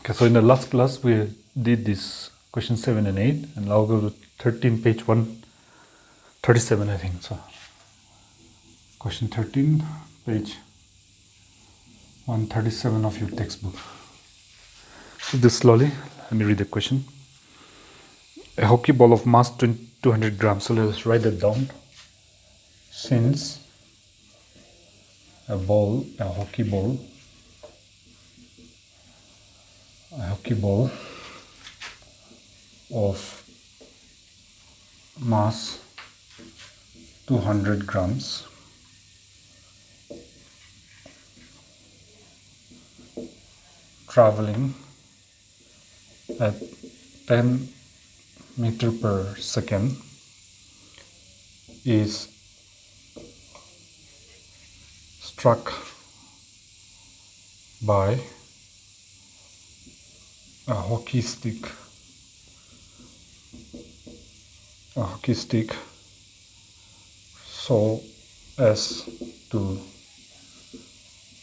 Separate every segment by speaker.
Speaker 1: Okay, so in the last class we did this question 7 and 8, and now go to 13, page 137, I think. So question 13, page 137 of your textbook. So this slowly, let me read the question. A hockey ball of mass 200 grams. So let's write that down. Since a hockey ball of mass 200 grams traveling at 10 meter per second is struck by a hockey stick so as to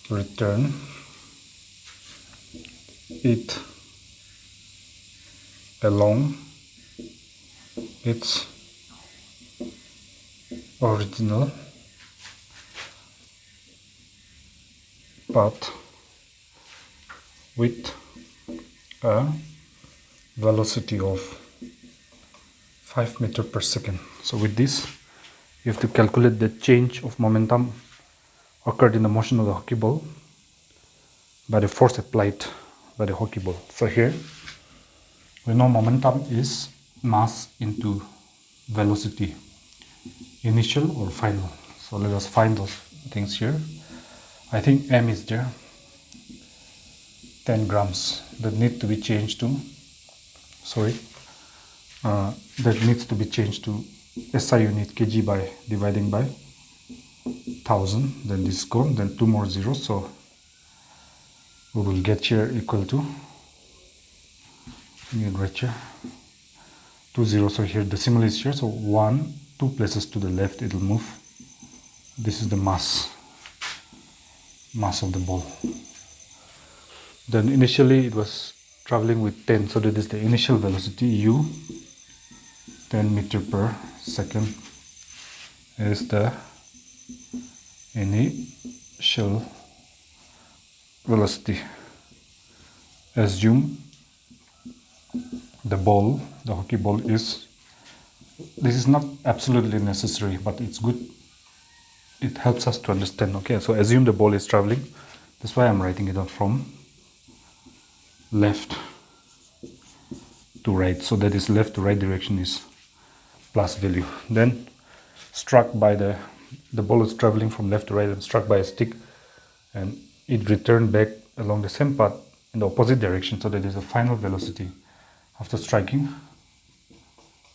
Speaker 1: return it along its original path with a velocity of 5 meter per second. So with this, you have to calculate the change of momentum occurred in the motion of the hockey ball by the force applied by the hockey ball. So here we know momentum is mass into velocity, initial or final. So let us find those things here. I think m is there, 10 grams that need to be changed to that needs to be changed to SI unit, kg by dividing by 1000. Then this is gone, then 2 more zeros, so we will get here equal to, right here, 2 zeros. So here decimal is here, so 2 places to the left it will move. This is the mass of the ball. Then initially it was traveling with 10, so that is the initial velocity u, 10 meter per second is the initial velocity. Assume the hockey ball is, this is not absolutely necessary, but it's good, it helps us to understand. Okay, so assume the ball is traveling, that's why I'm writing it out from left to right, so that is left to right direction is plus value. Then struck by the ball is traveling from left to right and struck by a stick, and it returned back along the same path in the opposite direction, so that is a final velocity after striking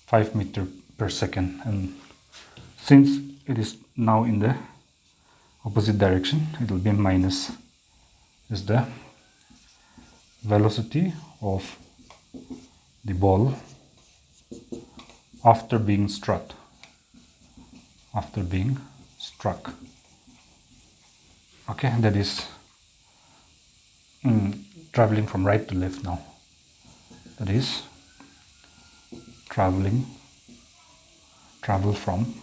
Speaker 1: 5 meter per second. And since it is now in the opposite direction, it will be minus is the velocity of the ball after being struck. Okay, that is traveling from right to left now. That is travel from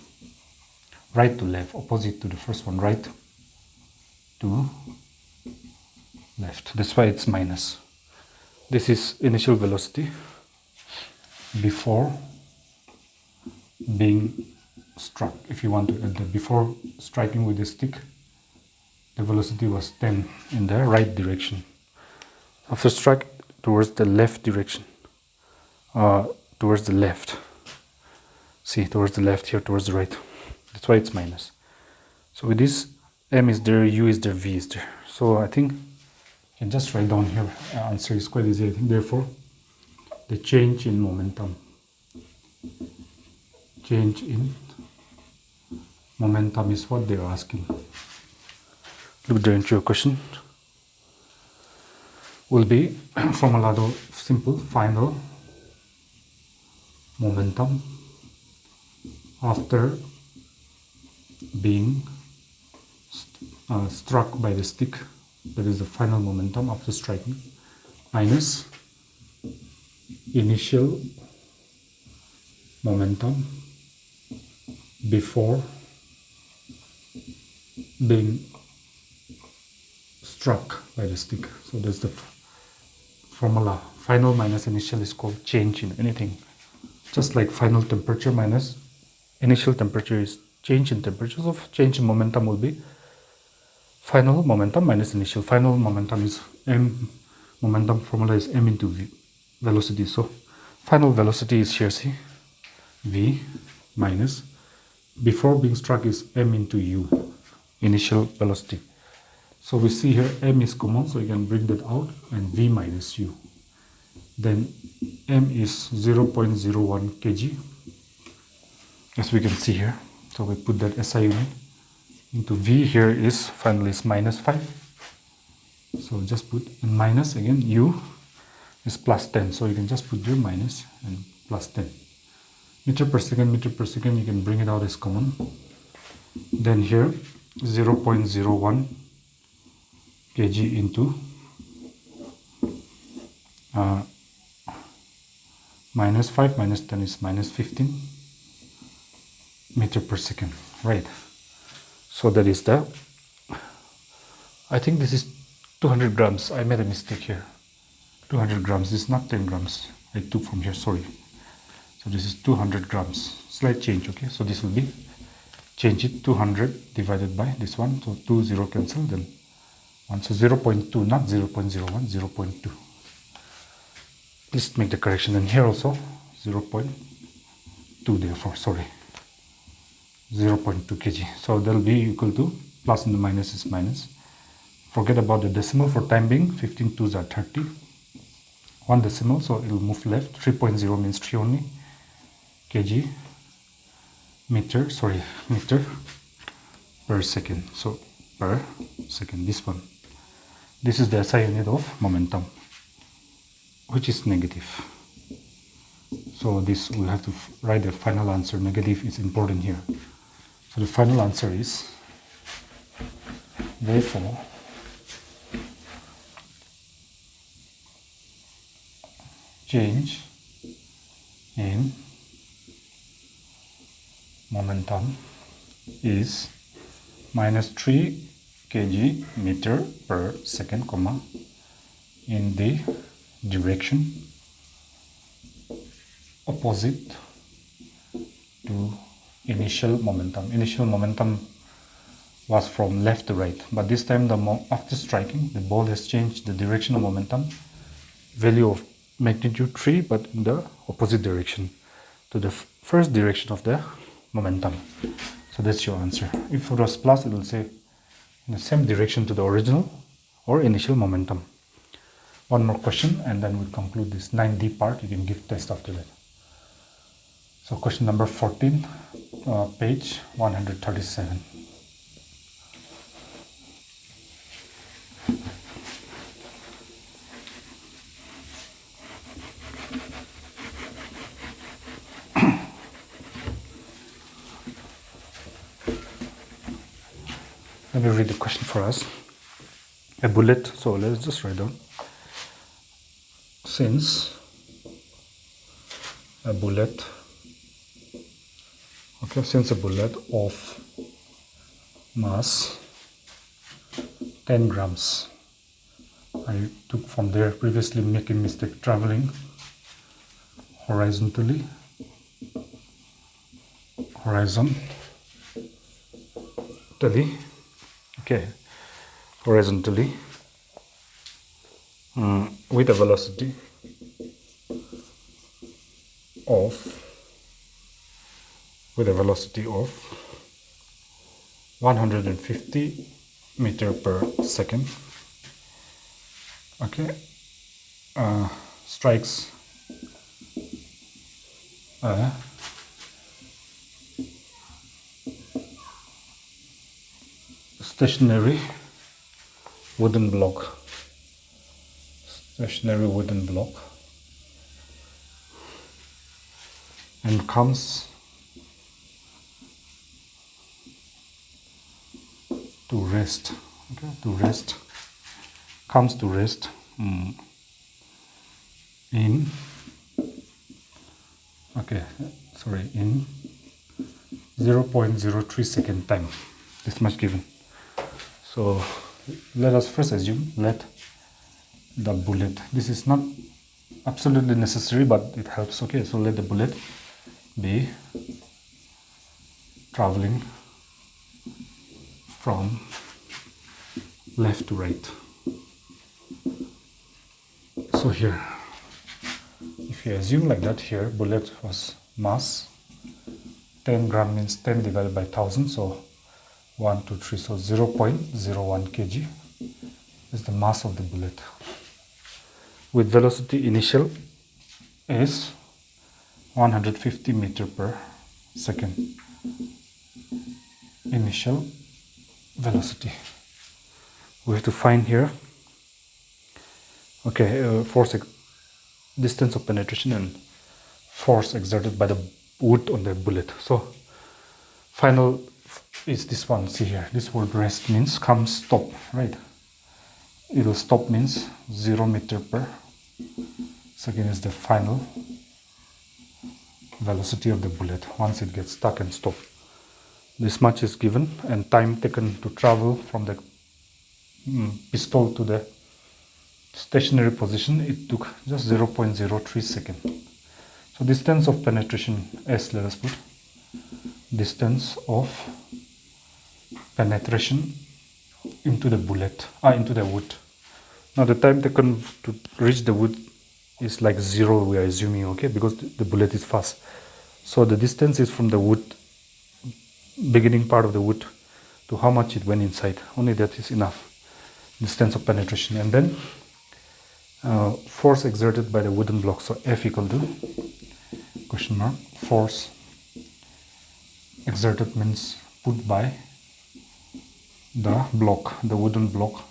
Speaker 1: right to left, opposite to the first one, right to left. That's why it's minus. This is initial velocity before being struck. If you want to add that, before striking with the stick, the velocity was 10 in the right direction. After strike, towards the left direction, towards the left. See, towards the left here, towards the right. That's why it's minus. So with this, m is there, u is there, v is there. So I think you can just write down here. Answer is quite easy, I think. Therefore, the change in momentum is what they're asking. Look there into your question. Will be formula simple, final momentum after being struck by the stick. That is the final momentum after striking minus initial momentum before being struck by the stick. So that's the formula. Final minus initial is called change in anything. Just like final temperature minus initial temperature is change in temperature, so change in momentum will be final momentum minus initial. Final momentum is m, momentum formula is m into v, velocity. So final velocity is here, see, v minus before being struck is m into u, initial velocity. So we see here m is common, so you can bring that out, and v minus u. Then m is 0.01 kg, as we can see here. So we put that SI unit into v. Here is finally is minus 5. So just put in minus again. U is plus 10. So you can just put your minus and plus 10. Meter per second, you can bring it out as common. Then here 0.01 kg into minus 5 minus 10 is minus 15 meter per second, right? So that is the, I think this is 200 grams. I made a mistake here. 200 grams. This is not 10 grams. I took from here, sorry. So this is 200 grams. Slight change, okay? So this will be, change it, 200 divided by this one. So 2, 0 cancel, then 1. So 0.2, not 0.01, 0.2. Please make the correction. And here also 0.2, therefore, sorry. 0.2 kg. So that will be equal to, plus and the minus is minus. Forget about the decimal for time being. 15 2s are 30. 1 decimal, so it will move left. 3.0 means 3 only. Kg, meter per second. So per second, this one. This is the SI unit of momentum, which is negative. So this we have to write the final answer. Negative is important here. So the final answer is, therefore, change in momentum is minus 3 kg meter per second, comma, in the direction opposite to initial momentum. Initial momentum was from left to right, but this time after striking, the ball has changed the direction of momentum, value of magnitude 3, but in the opposite direction to the first direction of the momentum. So that's your answer. If it was plus, it will say in the same direction to the original or initial momentum. One more question and then we'll conclude this 9D part. You can give test after that. So question number 14, page 137. Let me read the question for us. A bullet, so let's just write down. Since a bullet, okay, since a bullet of mass 10 grams, I took from there, previously making mistake, traveling horizontally, okay, horizontally, with a velocity of 150 meter per second, okay, strikes a stationary wooden block, and comes to rest, okay, comes to rest okay, sorry, in 0.03 second time, this much given. So let us first assume let the bullet, this is not absolutely necessary but it helps, okay, so let the bullet be traveling from left to right. So here, if you assume like that, here bullet was mass 10 gram means 10 divided by 1000, so 1 2 3, so 0.01 kg is the mass of the bullet, with velocity initial is 150 meter per second. Initial velocity we have to find here, okay, distance of penetration and force exerted by the wood on the bullet. So final is this one, see here, this word rest means come stop, right? It will stop means 0 meter per second is the final velocity of the bullet once it gets stuck and stop. This much is given, and time taken to travel from the pistol to the stationary position, it took just 0.03 second. So distance of penetration S, let us put distance of penetration into the bullet, into the wood. Now the time taken to reach the wood is like 0, we are assuming, okay, because the bullet is fast. So the distance is from the wood, beginning part of the wood, to how much it went inside. Only that is enough distance of penetration. And then force exerted by the wooden block, so F equal to question mark force exerted means put by the block, the wooden block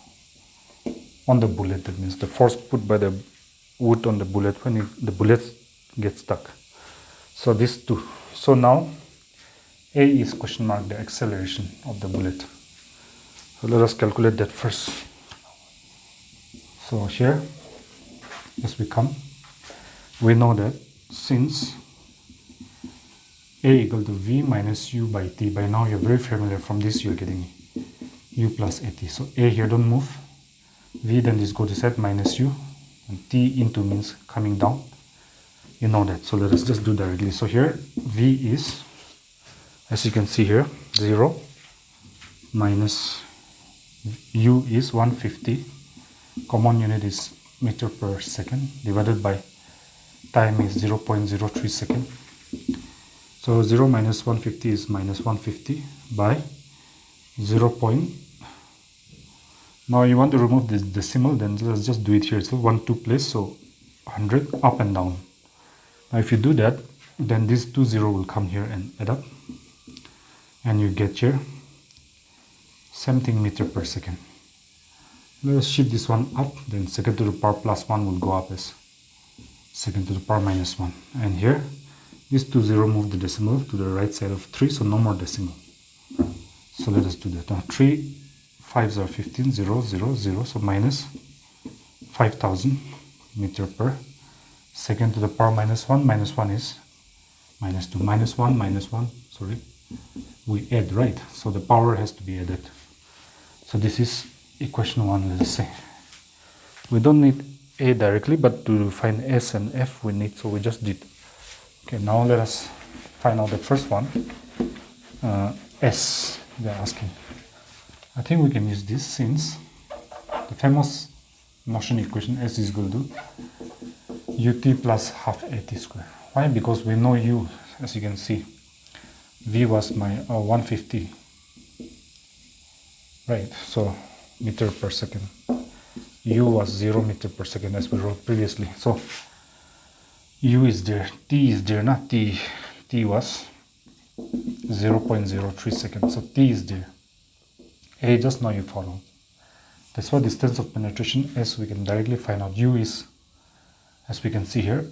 Speaker 1: on the bullet. That means the force put by the wood on the bullet when the bullet gets stuck. So these two. So now A is question mark the acceleration of the bullet. So let us calculate that first. So here, as we come, we know that since A equal to V minus U by T, by now you're very familiar, from this you're getting U plus AT. So A here don't move, V then this go to side minus U, and T into means coming down. You know that, so let us just do directly. So here V is, as you can see here, 0 minus U is 150, common unit is meter per second, divided by time is 0.03 second. So 0 minus 150 is minus 150 by 0. Now you want to remove this decimal, then let's just do it here. So 1 2 place, so 100 up and down. Now if you do that, then this 2 0 will come here and add up, and you get here something meter per second. Let us shift this one up, then second to the power plus 1 will go up as second to the power minus 1. And here, this 2 0 move the decimal to the right side of 3, so no more decimal. So let us do that. Now 3 5s are 15, 0 0 0, so minus 5000 meter per second to the power minus 1. Minus 1 is minus 2, minus 1, sorry, we add, right? So the power has to be added. So this is equation 1, let us say. We don't need A directly, but to find S and F we need, so we just did. Okay, now let us find out the first one. S, they're asking. I think we can use this, since the famous motion equation S is equal to ut plus half at square. Why? Because we know U, as you can see, V was my 150, right? So meter per second. U was 0 meter per second, as we wrote previously. So U is there, T is there, not T was 0.03 seconds, so T is there. A, just now you follow. That's why distance of penetration S we can directly find out. U is, as we can see here,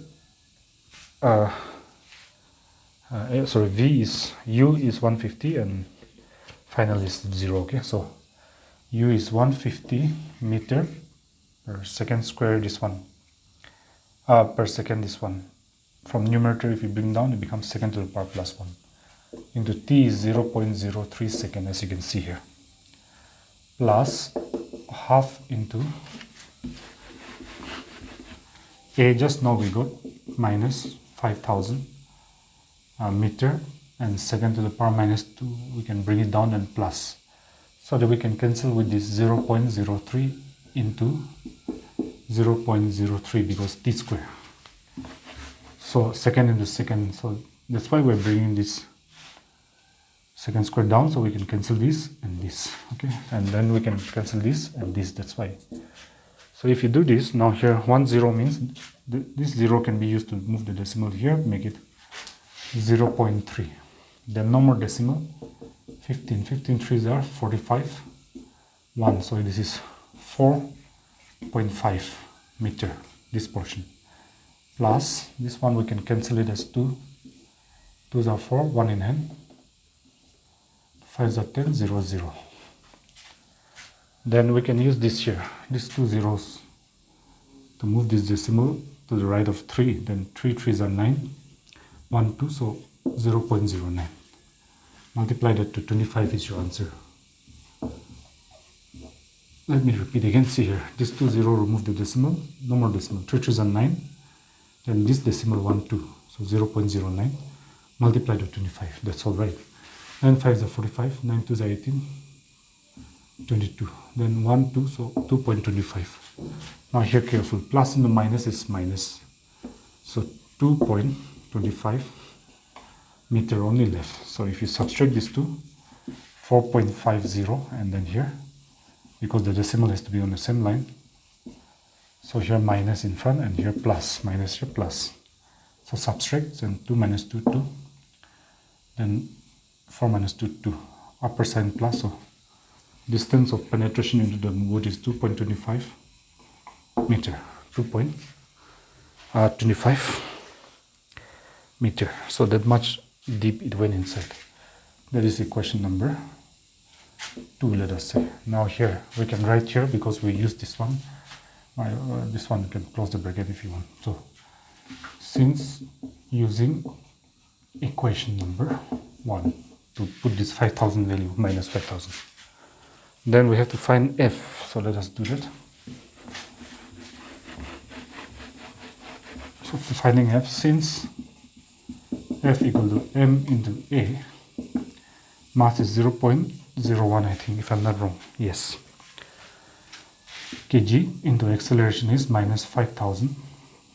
Speaker 1: V is, U is 150 and final is 0, okay? So U is 150 meter per second square, this one, per second, this one. from numerator, if you bring down, it becomes second to the power plus 1 into t is 0.03 second, as you can see here, plus half into a, just now we got minus 5000 meter, and second to the power minus 2, we can bring it down and plus, so that we can cancel with this 0.03 into 0.03 because t square. So second into second, so that's why we're bringing this second square down, so we can cancel this and this, okay, and then we can cancel this and this, that's why. So if you do this, now here 1 0 means this 0 can be used to move the decimal here, make it 0.3. Then no more decimal, 15 3s are 45, 1, so this is 4.5 meter, this portion, plus this one we can cancel it as 2, 2s are 4, 1 in hand, 5s are 10, 0 0. Then we can use this here, these 2 zeros, to move this decimal to the right of 3, then 3 3s are 9, 1 2, so 0.09. Multiply that to 25 is your answer. Let me repeat again, see here, this 2 0 remove the decimal, no more decimal, 3 3s are 9, then this decimal 1 2, so 0.09, multiply to 25, that's all right. 9 5s are 45, 9 2s are 18, 22, then 1 2, so 2.25. Now here careful, plus and the minus is minus, so 2.25 meter only left. So if you subtract these two, 4.50, and then here, because the decimal has to be on the same line, so here minus in front and here plus, minus here plus, so subtract, and 2 minus 2 2, then 4 minus 2 2, upper sign plus, so distance of penetration into the wood is 2.25 meter, 2.25 meter, so that much deep it went inside. That is equation number 2, let us say. Now here we can write here, because we use this one, this one you can close the bracket if you want. So since using equation number 1 to put this 5000 value minus 5000, then we have to find f, so let us do that. So for finding f, since f equal to m into a, mass is 0.01, I think, if I'm not wrong, yes, kg into acceleration is minus 5000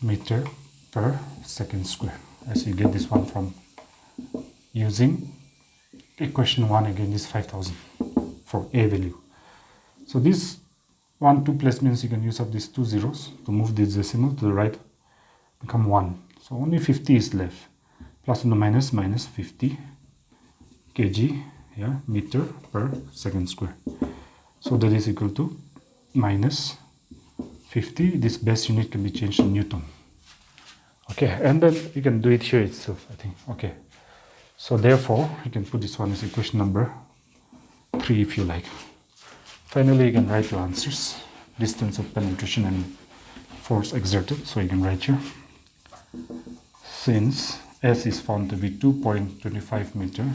Speaker 1: meter per second square, as you get this one from using equation 1, again is 5000 for a value. So this 1 2 place means you can use up these 2 zeros to move this decimal to the right, become 1, so only 50 is left, plus and the minus, minus 50 kg, yeah, meter per second square, so that is equal to minus 50. This base unit can be changed to Newton, okay, and then you can do it here itself, I think, okay. So therefore you can put this one as equation number 3 if you like. Finally you can write your answers, distance of penetration and force exerted, so you can write here, since S is found to be 2.25 meter,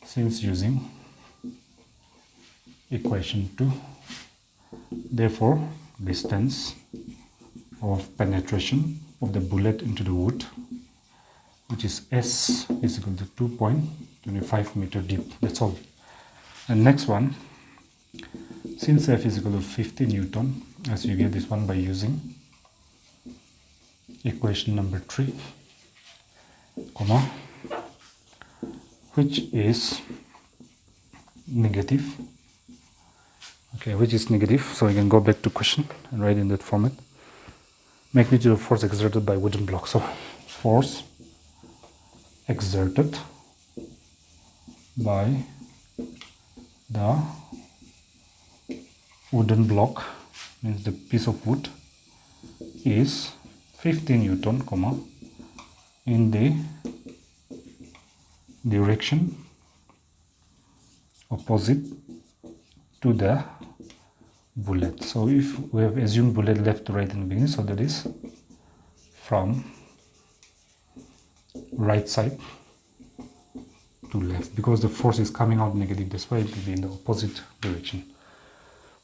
Speaker 1: since using equation 2, therefore distance of penetration of the bullet into the wood, which is S, is equal to 2.25 meter deep, that's all. And next one, since F is equal to 50 Newton, as you get this one by using equation number 3, comma, which is negative, okay, which is negative, so you can go back to question and write in that format. Magnitude of force exerted by wooden block, so force exerted by the wooden block, means the piece of wood, is 50 Newton, comma, in the direction opposite to the bullet. So if we have assumed bullet left to right in the beginning, so that is from right side to left, because the force is coming out negative, that's why it will be in the opposite direction.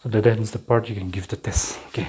Speaker 1: So that ends the part. You can give the test. Okay.